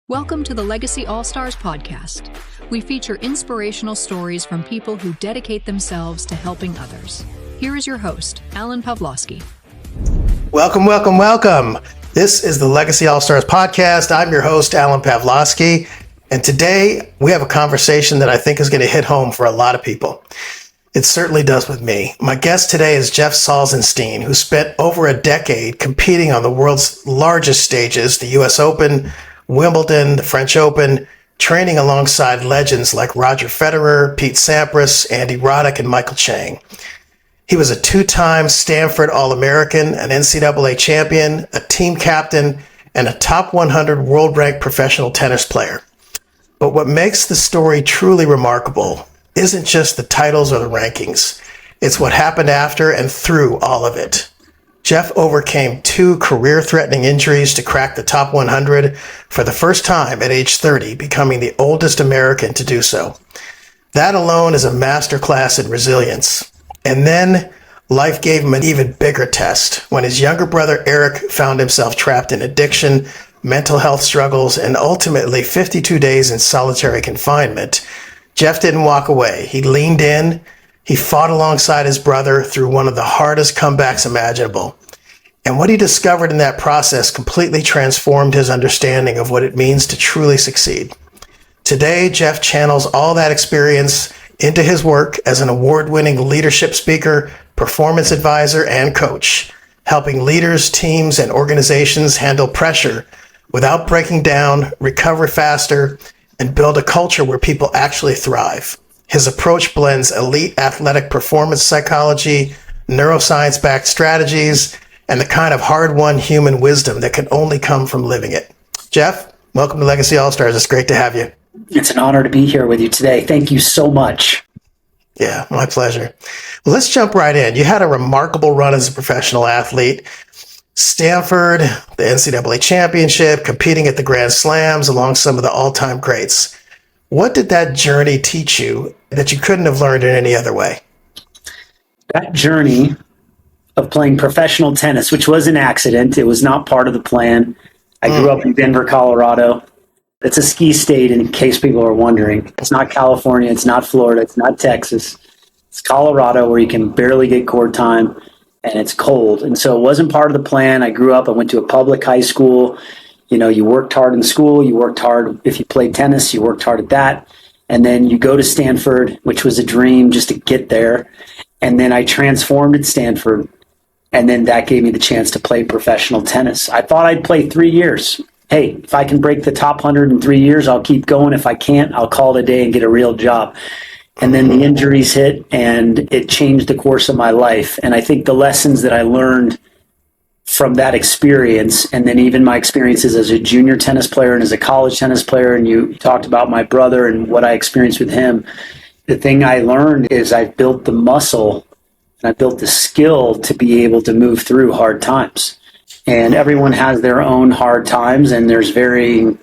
Welcome to the Legacy All-Stars podcast. We feature inspirational stories from people who dedicate themselves to helping others. Here is your host, Alan Pavlosky. Welcome. This is the Legacy All-Stars podcast. I'm your host, Alan Pavlosky, and today we have a conversation that I think is going to hit home for a lot of people. It certainly does with me. My guest today is Jeff Salzenstein, who spent over a decade competing on the world's largest stages, the U.S. Open, Wimbledon, the French Open, training alongside legends like Roger Federer, Pete Sampras, Andy Roddick, and Michael Chang. He was a two-time Stanford All-American, an NCAA Champion, a team captain, and a top 100 world-ranked professional tennis player. But what makes the story truly remarkable isn't just the titles or the rankings. It's what happened after and through all of it. Jeff overcame two career-threatening injuries to crack the top 100 for the first time at age 30, becoming the oldest American to do so. That alone is a masterclass in resilience. And then life gave him an even bigger test when his younger brother Erik found himself trapped in addiction, mental health struggles, and ultimately 52 days in solitary confinement. Jeff didn't walk away. He leaned in. He fought alongside his brother through one of the hardest comebacks imaginable. And what he discovered in that process completely transformed his understanding of what it means to truly succeed. Today, Jeff channels all that experience into his work as an award-winning leadership speaker, performance advisor, and coach, helping leaders, teams, and organizations handle pressure without breaking down, recover faster, and build a culture where people actually thrive. His approach blends elite athletic performance psychology, neuroscience-backed strategies, and the kind of hard-won human wisdom that can only come from living it. Jeff, welcome to Legacy All-Stars. It's great to have you. It's an honor to be here with you today. Thank you so much. Yeah, my pleasure. Well, let's jump right in. You had a remarkable run as a professional athlete. Stanford, the NCAA Championship, competing at the Grand Slams along some of the all-time greats. What did that journey teach you that you couldn't have learned in any other way? That journey of playing professional tennis, which was an accident, it was not part of the plan. I grew up in Denver, Colorado. It's a ski state, in case people are wondering. It's not California, it's not Florida, it's not Texas. It's Colorado, where you can barely get court time, and it's cold. And so it wasn't part of the plan. I grew up, I went to a public high school. You know, you worked hard in school, you worked hard if you played tennis, you worked hard at that. And then you go to Stanford, which was a dream just to get there. And then I transformed at Stanford. And then that gave me the chance to play professional tennis. I thought I'd play 3 years. Hey, if I can break the top 100 in 3 years, I'll keep going. If I can't, I'll call it a day and get a real job. And then the injuries hit and it changed the course of my life. And I think the lessons that I learned from that experience, and then even my experiences as a junior tennis player and as a college tennis player, and you talked about my brother and what I experienced with him, the thing I learned is I built the muscle and I built the skill to be able to move through hard times. And everyone has their own hard times, and there's varying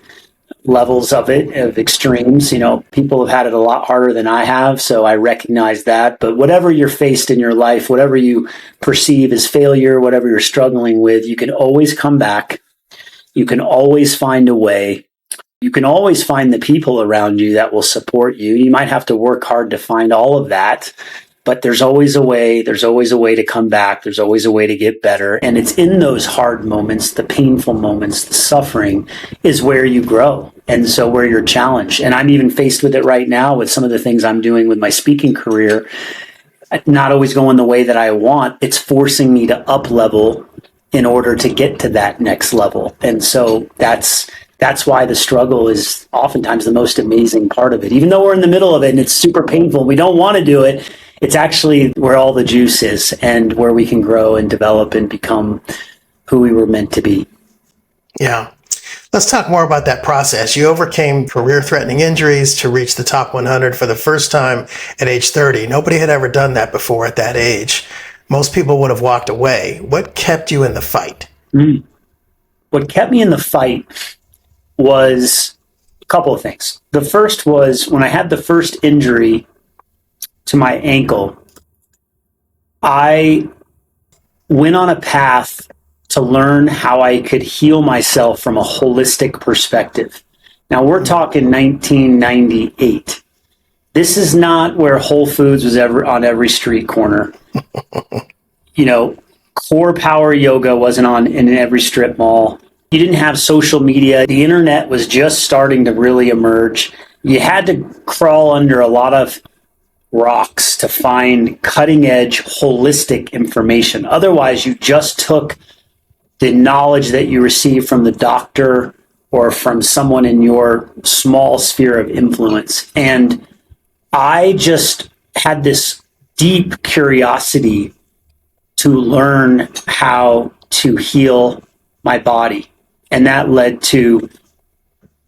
levels of it, of extremes. You know, people have had it a lot harder than I have, so I recognize that. But whatever you're faced in your life, whatever you perceive as failure, whatever you're struggling with, you can always come back. You can always find a way. You can always find the people around you that will support you. You might have to work hard to find all of that, but there's always a way. There's always a way to come back. There's always a way to get better. And it's in those hard moments, the painful moments, the suffering is where you grow. And so where you're challenged. And I'm even faced with it right now with some of the things I'm doing with my speaking career, not always going the way that I want. It's forcing me to up level in order to get to that next level. And so that's why the struggle is oftentimes the most amazing part of it. Even though we're in the middle of it and it's super painful, we don't want to do it. It's actually where all the juice is and where we can grow and develop and become who we were meant to be. Yeah. Let's talk more about that process. You overcame career-threatening injuries to reach the top 100 for the first time at age 30. Nobody had ever done that before at that age. Most people would have walked away. What kept you in the fight? What kept me in the fight was a couple of things. The first was when I had the first injury to my ankle, I went on a path to learn how I could heal myself from a holistic perspective. Now we're talking 1998. This is not where Whole Foods was ever on every street corner. Core power yoga wasn't on in every strip mall. You didn't have social media. The internet was just starting to really emerge. You had to crawl under a lot of rocks to find cutting edge, holistic information. Otherwise, you just took the knowledge that you received from the doctor or from someone in your small sphere of influence. And I just had this deep curiosity to learn how to heal my body. And that led to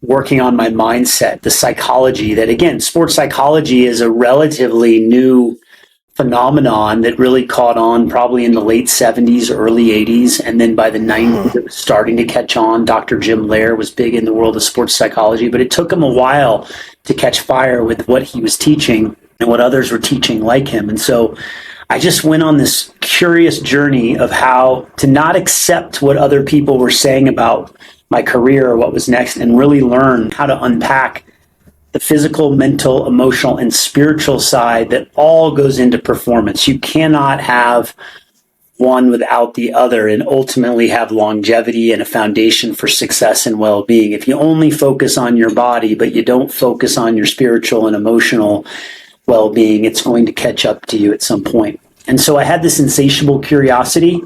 working on my mindset, the psychology that, again, sports psychology is a relatively new phenomenon that really caught on probably in the late 70s, early 80s. And then by the 90s, it was starting to catch on. Dr. Jim Lair was big in the world of sports psychology, but it took him a while to catch fire with what he was teaching and what others were teaching like him. And so I just went on this curious journey of how to not accept what other people were saying about my career or what was next, and really learn how to unpack the physical, mental, emotional, and spiritual side that all goes into performance. You cannot have one without the other and ultimately have longevity and a foundation for success and well-being. If you only focus on your body, but you don't focus on your spiritual and emotional well-being, it's going to catch up to you at some point. And so I had this insatiable curiosity.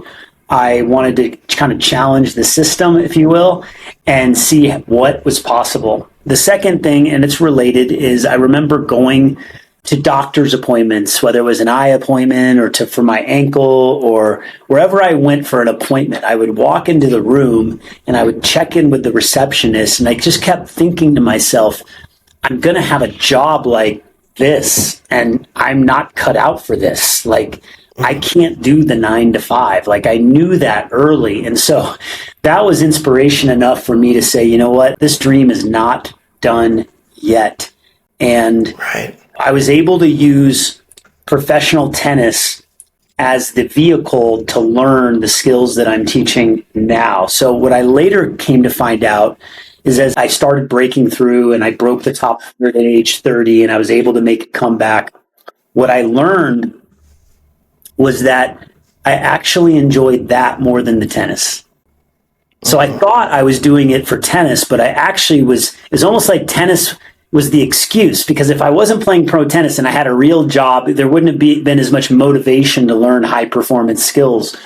I wanted to kind of challenge the system, if you will, and see what was possible. The second thing, and it's related, is I remember going to doctor's appointments, whether it was an eye appointment or for my ankle or wherever I went for an appointment. I would walk into the room and I would check in with the receptionist, and I just kept thinking to myself, I'm going to have a job like this, and I'm not cut out for this. Like, I can't do the 9 to 5. Like, I knew that early. And so that was inspiration enough for me to say, you know what, this dream is not done yet. And I was able to use professional tennis as the vehicle to learn the skills that I'm teaching now. So what I later came to find out is, as I started breaking through and I broke the top 100 at age 30 and I was able to make a comeback, what I learned was that I actually enjoyed that more than the tennis. So I thought I was doing it for tennis, but I actually it's almost like tennis was the excuse, because if I wasn't playing pro tennis and I had a real job, there wouldn't have been as much motivation to learn high performance skills.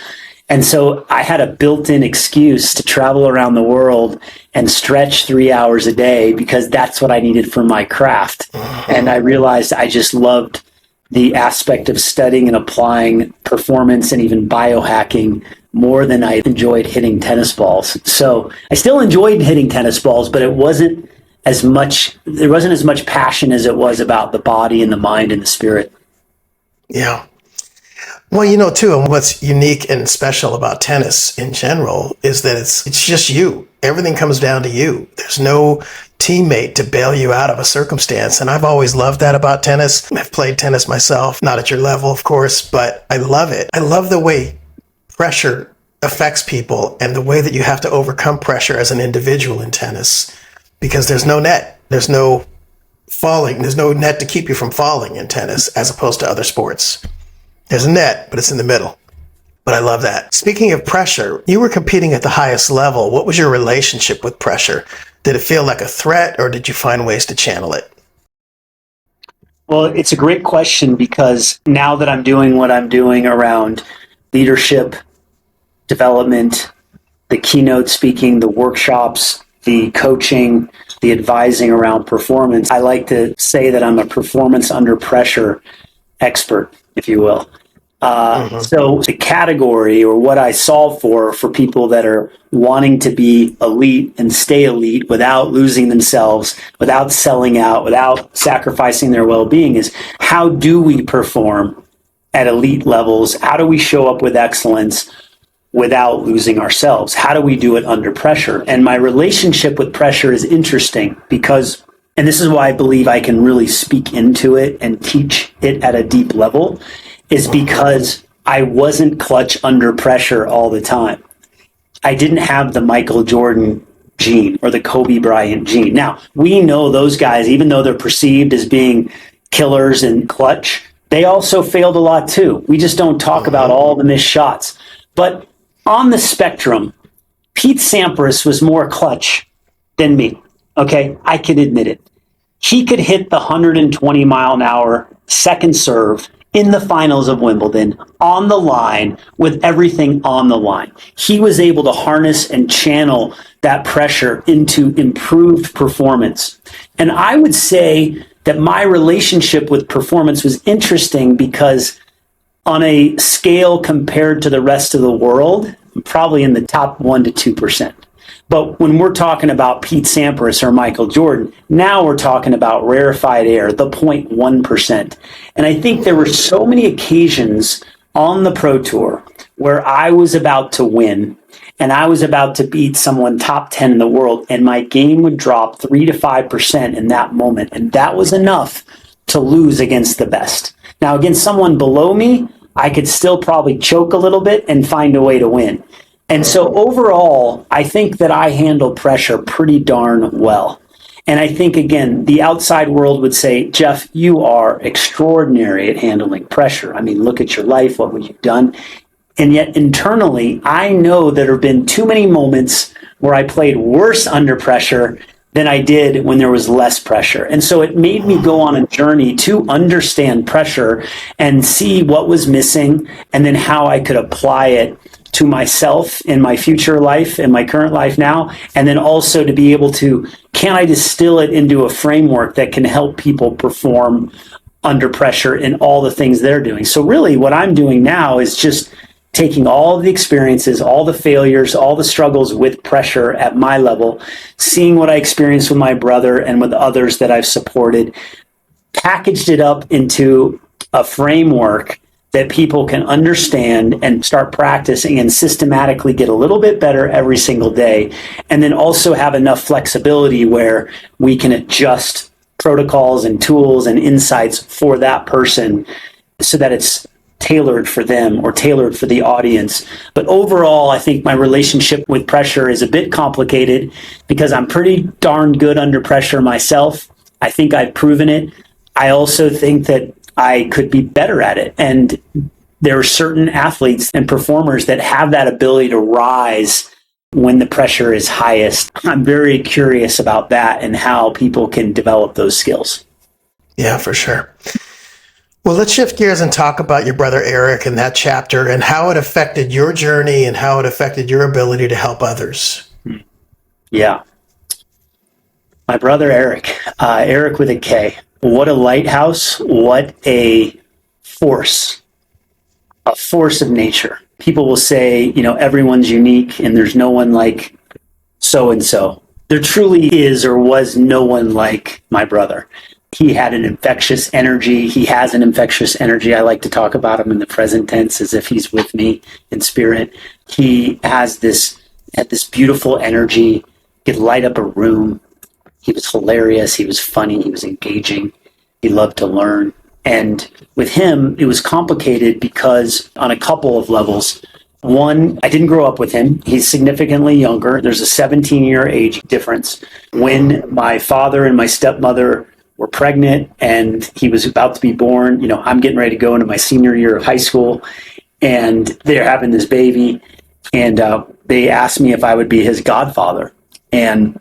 And so I had a built-in excuse to travel around the world and stretch 3 hours a day because that's what I needed for my craft. And I realized I just loved the aspect of studying and applying performance and even biohacking more than I enjoyed hitting tennis balls. So I still enjoyed hitting tennis balls, but there wasn't as much passion as it was about the body and the mind and the spirit. Yeah. Well, too, and what's unique and special about tennis in general is that it's just you. Everything comes down to you. There's no teammate to bail you out of a circumstance. And I've always loved that about tennis. I've played tennis myself, not at your level, of course, but I love it. I love the way pressure affects people and the way that you have to overcome pressure as an individual in tennis, because there's no net. There's no falling. There's no net to keep you from falling in tennis as opposed to other sports. There's a net, but it's in the middle. But I love that. Speaking of pressure, you were competing at the highest level. What was your relationship with pressure? Did it feel like a threat, or did you find ways to channel it? Well, it's a great question, because now that I'm doing what I'm doing around leadership, development, the keynote speaking, the workshops, the coaching, the advising around performance, I like to say that I'm a performance under pressure expert, if you will. So the category, or what I solve for people that are wanting to be elite and stay elite without losing themselves, without selling out, without sacrificing their well-being, is how do we perform at elite levels? How do we show up with excellence without losing ourselves? How do we do it under pressure? And my relationship with pressure is interesting because, and this is why I believe I can really speak into it and teach it at a deep level, is because I wasn't clutch under pressure all the time. I didn't have the Michael Jordan gene or the Kobe Bryant gene. Now, we know those guys, even though they're perceived as being killers and clutch, they also failed a lot too. We just don't talk about all the missed shots. But on the spectrum, Pete Sampras was more clutch than me. Okay, I can admit it. He could hit the 120 mile an hour second serve in the finals of Wimbledon on the line with everything on the line. He was able to harness and channel that pressure into improved performance. And I would say that my relationship with performance was interesting because on a scale compared to the rest of the world, I'm probably in the top 1% to 2%. But when we're talking about Pete Sampras or Michael Jordan, now we're talking about rarefied air, the 0.1%. And I think there were so many occasions on the Pro Tour where I was about to win and I was about to beat someone top 10 in the world, and my game would drop 3 to 5% in that moment. And that was enough to lose against the best. Now, against someone below me, I could still probably choke a little bit and find a way to win. And so overall, I think that I handle pressure pretty darn well. And I think, again, the outside world would say, Jeff, you are extraordinary at handling pressure. I mean, look at your life, what you've done. And yet internally, I know there have been too many moments where I played worse under pressure than I did when there was less pressure. And so it made me go on a journey to understand pressure and see what was missing and then how I could apply it to myself in my future life, in my current life now, and then also to be able to, can I distill it into a framework that can help people perform under pressure in all the things they're doing? So really what I'm doing now is just taking all of the experiences, all the failures, all the struggles with pressure at my level, seeing what I experienced with my brother and with others that I've supported, packaged it up into a framework that people can understand and start practicing and systematically get a little bit better every single day. And then also have enough flexibility where we can adjust protocols and tools and insights for that person so that it's tailored for them or tailored for the audience. But overall, I think my relationship with pressure is a bit complicated because I'm pretty darn good under pressure myself. I think I've proven it. I also think that I could be better at it. And there are certain athletes and performers that have that ability to rise when the pressure is highest. I'm very curious about that and how people can develop those skills. Yeah, for sure. Well, let's shift gears and talk about your brother Erik and that chapter and how it affected your journey and how it affected your ability to help others. Yeah. My brother Erik, Erik with a K. What a lighthouse. What a force of nature. People will say, everyone's unique and there's no one like so-and-so. There truly is or was no one like my brother. He had an infectious energy. He has an infectious energy. I like to talk about him in the present tense as if he's with me in spirit. He had this beautiful energy. He could light up a room. He was hilarious. He was funny. He was engaging. He loved to learn. And with him, it was complicated because on a couple of levels. One, I didn't grow up with him. He's significantly younger. There's a 17-year age difference. When my father and my stepmother were pregnant and he was about to be born, I'm getting ready to go into my senior year of high school, and they're having this baby. And they asked me if I would be his godfather. And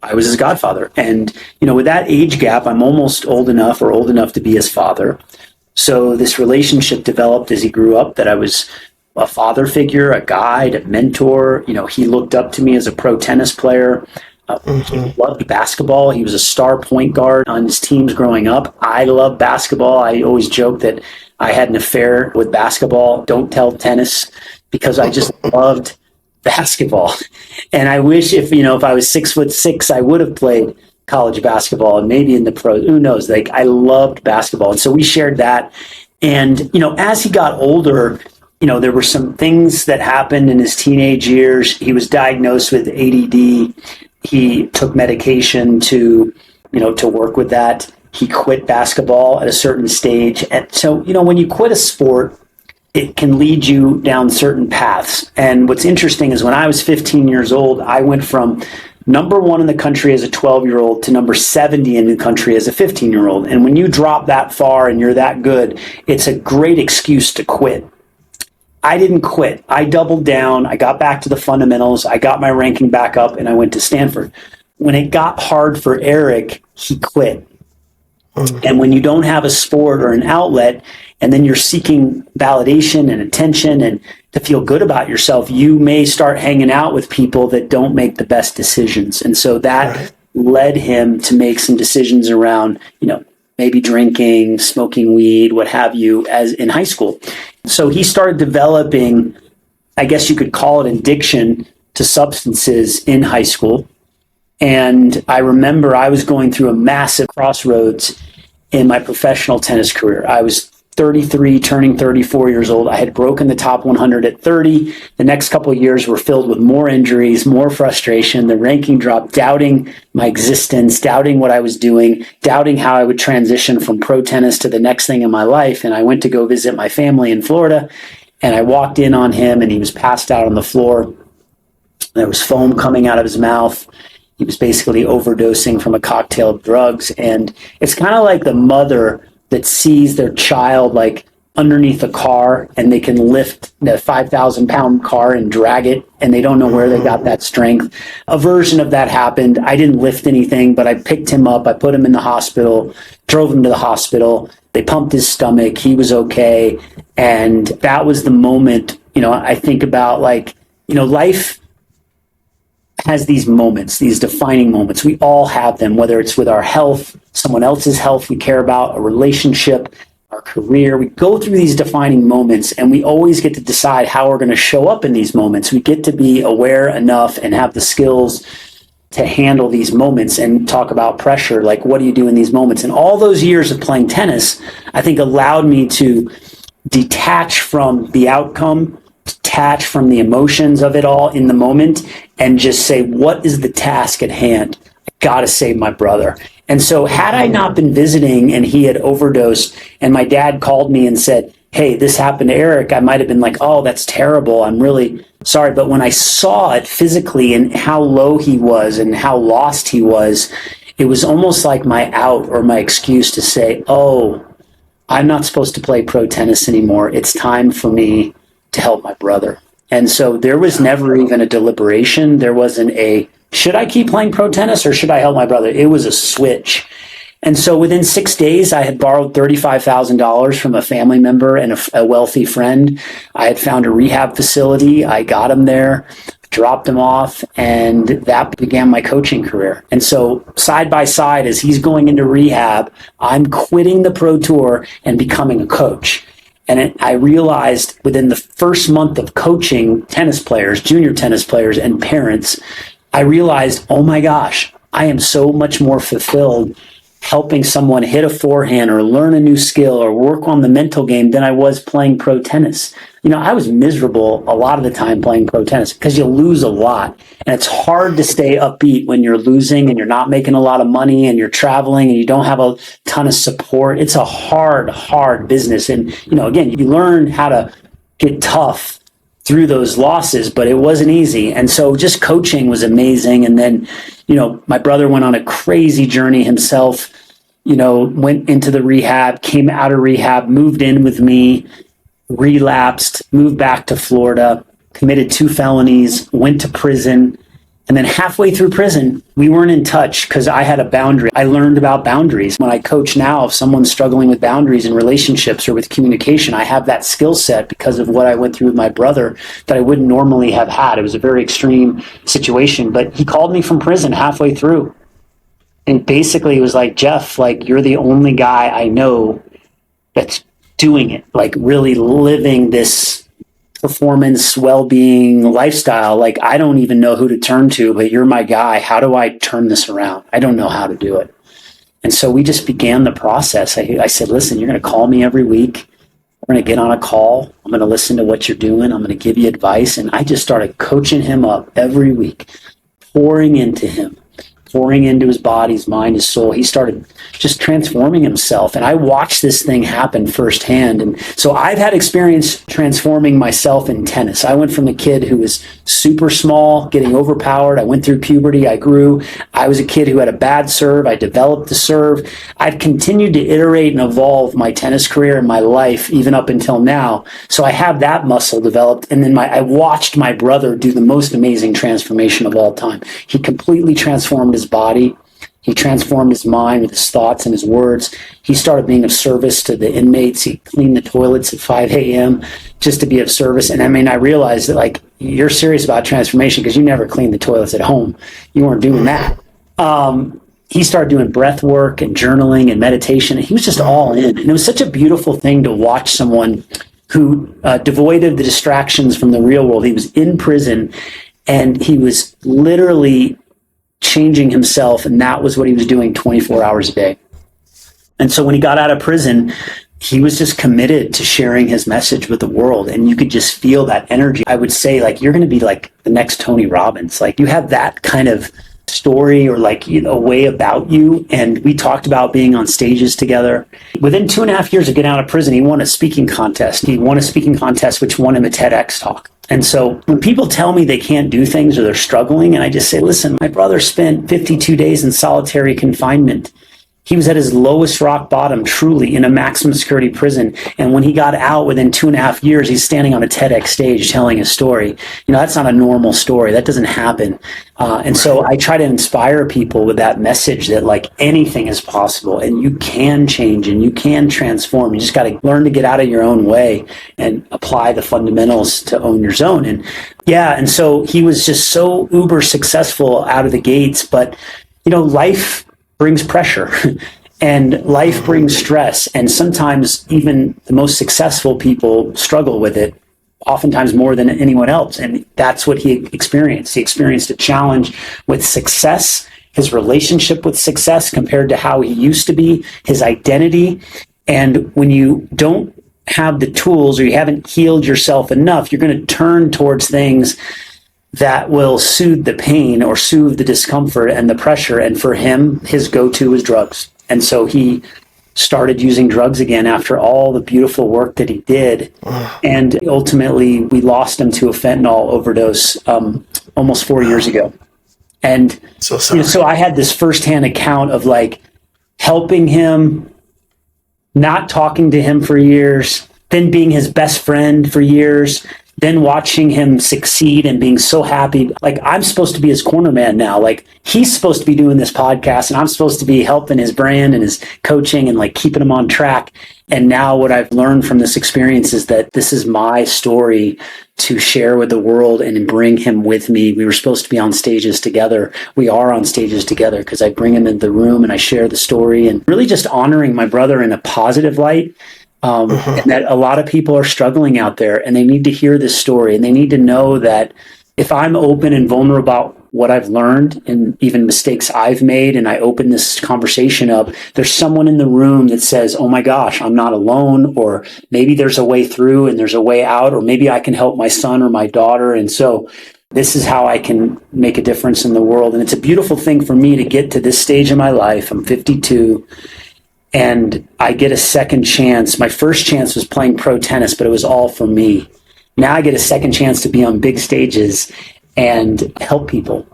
I was his godfather. And, with that age gap, I'm almost old enough to be his father. So this relationship developed as he grew up, that I was a father figure, a guide, a mentor. He looked up to me as a pro tennis player. He loved basketball. He was a star point guard on his teams growing up. I love basketball. I always joke that I had an affair with basketball. Don't tell tennis, because I just loved basketball. And I wish if I was 6'6", I would have played college basketball and maybe in the pros. Who knows? I loved basketball. And so we shared that. And, as he got older, there were some things that happened in his teenage years. He was diagnosed with ADD. He took medication to work with that. He quit basketball at a certain stage. And so, when you quit a sport, it can lead you down certain paths. And what's interesting is when I was 15 years old, I went from number 1 in the country as a 12-year-old to number 70 in the country as a 15-year-old. And when you drop that far and you're that good, it's a great excuse to quit. I didn't quit. I doubled down. I got back to the fundamentals. I got my ranking back up, and I went to Stanford. When it got hard for Erik, he quit. And when you don't have a sport or an outlet, and then you're seeking validation and attention and to feel good about yourself, you may start hanging out with people that don't make the best decisions. And so that led him to make some decisions around, maybe drinking, smoking weed, what have you, as in high school. So he started developing, I guess you could call it addiction to substances in high school. And I remember I was going through a massive crossroads in my professional tennis career. I was 33, turning 34 years old. I had broken the top 100 at 30. The next couple of years were filled with more injuries, more frustration. The ranking dropped, doubting my existence, doubting what I was doing, doubting how I would transition from pro tennis to the next thing in my life. And I went to go visit my family in Florida, and I walked in on him, and he was passed out on the floor. There was foam coming out of his mouth. He was basically overdosing from a cocktail of drugs. And it's kind of like the mother that sees their child like underneath a car, and they can lift the 5,000-pound car and drag it, and they don't know where they got that strength. A version of that happened. I didn't lift anything, but I picked him up. I put him in the hospital, drove him to the hospital. They pumped his stomach. He was okay. And that was the moment, I think about life has these moments, these defining moments. We all have them, whether it's with our health, someone else's health we care about, a relationship, our career. We go through these defining moments, and we always get to decide how we're going to show up in these moments. We get to be aware enough and have the skills to handle these moments and talk about pressure. Like, what do you do in these moments? And all those years of playing tennis, I think, allowed me to detach from the outcome, detach from the emotions of it all in the moment, and just say, what is the task at hand? I got to save my brother. And so had I not been visiting and he had overdosed, and my dad called me and said, hey, this happened to Erik, I might have been like, oh, that's terrible. I'm really sorry. But when I saw it physically and how low he was and how lost he was, it was almost like my out or my excuse to say, oh, I'm not supposed to play pro tennis anymore. It's time for me to help my brother. And so there was never even a deliberation. There wasn't a, should I keep playing pro tennis or should I help my brother? It was a switch. And so within 6 days, I had borrowed $35,000 from a family member and a wealthy friend. I had found a rehab facility. I got him there, dropped him off, and that began my coaching career. And so side by side, as he's going into rehab, I'm quitting the pro tour and becoming a coach. And I realized within the first month of coaching tennis players, junior tennis players, and parents, I realized, oh my gosh, I am so much more fulfilled helping someone hit a forehand or learn a new skill or work on the mental game than I was playing pro tennis. I was miserable a lot of the time playing pro tennis because you lose a lot. And it's hard to stay upbeat when you're losing and you're not making a lot of money and you're traveling and you don't have a ton of support. It's a hard business. And, again, you learn how to get tough through those losses, but it wasn't easy. And so just coaching was amazing. And then, my brother went on a crazy journey himself, went into the rehab, came out of rehab, moved in with me, relapsed, moved back to Florida, committed 2 felonies, went to prison. And then halfway through prison, we weren't in touch because I had a boundary. I learned about boundaries. When I coach now, if someone's struggling with boundaries in relationships or with communication, I have that skill set because of what I went through with my brother that I wouldn't normally have had. It was a very extreme situation, but he called me from prison halfway through. And basically it was like, Jeff, you're the only guy I know that's doing it, really living this performance, well-being lifestyle. I don't even know who to turn to, but you're my guy. How do I turn this around? I don't know how to do it. And so we just began the process. I said, listen, you're going to call me every week. We're going to get on a call. I'm going to listen to what you're doing. I'm going to give you advice. And I just started coaching him up every week, pouring into him, pouring into his body, his mind, his soul. He started just transforming himself. And I watched this thing happen firsthand. And so I've had experience transforming myself in tennis. I went from a kid who was super small, getting overpowered. I went through puberty. I grew. I was a kid who had a bad serve. I developed the serve. I've continued to iterate and evolve my tennis career and my life even up until now. So I have that muscle developed. And then I watched my brother do the most amazing transformation of all time. He completely transformed his body. He transformed his mind with his thoughts and his words. He started being of service to the inmates. He cleaned the toilets at 5 a.m. just to be of service. And I mean, I realized that, like, you're serious about transformation because you never cleaned the toilets at home. You weren't doing that. He started doing breath work and journaling and meditation. And he was just all in. And it was such a beautiful thing to watch someone who, devoid of the distractions from the real world, he was in prison and he was literally changing himself, and that was what he was doing 24 hours a day. And so when he got out of prison, he was just committed to sharing his message with the world, and you could just feel that energy. I would say, like, you're going to be like the next Tony Robbins. Like, you have that kind of story or, like, you know, a way about you. And we talked about being on stages together. Within 2.5 years of getting out of prison, he won a speaking contest. He won a speaking contest, which won him a TEDx talk. And so when people tell me they can't do things or they're struggling, and I just say, listen, my brother spent 52 days in solitary confinement. He was at his lowest rock bottom, truly, in a maximum security prison. And when he got out within 2.5 years, he's standing on a TEDx stage telling his story. You know, that's not a normal story. That doesn't happen. And so I try to inspire people with that message that, like, anything is possible and you can change and you can transform. You just got to learn to get out of your own way and apply the fundamentals to own your zone. And yeah, and so he was just so uber successful out of the gates. But, you know, life brings pressure and life brings stress. And sometimes even the most successful people struggle with it, oftentimes more than anyone else. And that's what he experienced. He experienced a challenge with success, his relationship with success compared to how he used to be, his identity. And when you don't have the tools or you haven't healed yourself enough, you're going to turn towards things that will soothe the pain or soothe the discomfort and the pressure. And for him, his go-to was drugs. And so he started using drugs again after all the beautiful work that he did. And ultimately, we lost him to a fentanyl overdose almost 4 years ago. And so I had this firsthand account of, like, helping him, not talking to him for years, then being his best friend for years, then watching him succeed and being so happy. Like, I'm supposed to be his corner man now. Like, he's supposed to be doing this podcast and I'm supposed to be helping his brand and his coaching and, like, keeping him on track. And now what I've learned from this experience is that this is my story to share with the world and bring him with me. We were supposed to be on stages together. We are on stages together because I bring him into the room and I share the story, and really just honoring my brother in a positive light. And that a lot of people are struggling out there and they need to hear this story, and they need to know that if I'm open and vulnerable about what I've learned and even mistakes I've made, and I open this conversation up, there's someone in the room that says, oh my gosh, I'm not alone, or maybe there's a way through and there's a way out, or maybe I can help my son or my daughter. And so this is how I can make a difference in the world. And it's a beautiful thing for me to get to this stage in my life. I'm 52. And I get a second chance. My first chance was playing pro tennis, but it was all for me. Now I get a second chance to be on big stages and help people.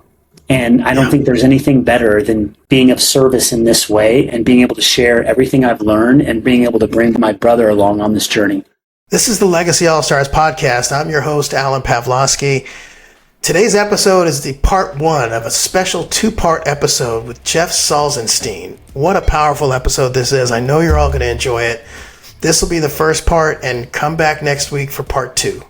And I don't think there's anything better than being of service in this way and being able to share everything I've learned and being able to bring my brother along on this journey. This is the Legacy All-Stars podcast. I'm your host, Alan Pavlosky. Today's episode is the part 1 of a special 2-part episode with Jeff Salzenstein. What a powerful episode this is. I know you're all going to enjoy it. This will be the first part, and come back next week for part 2.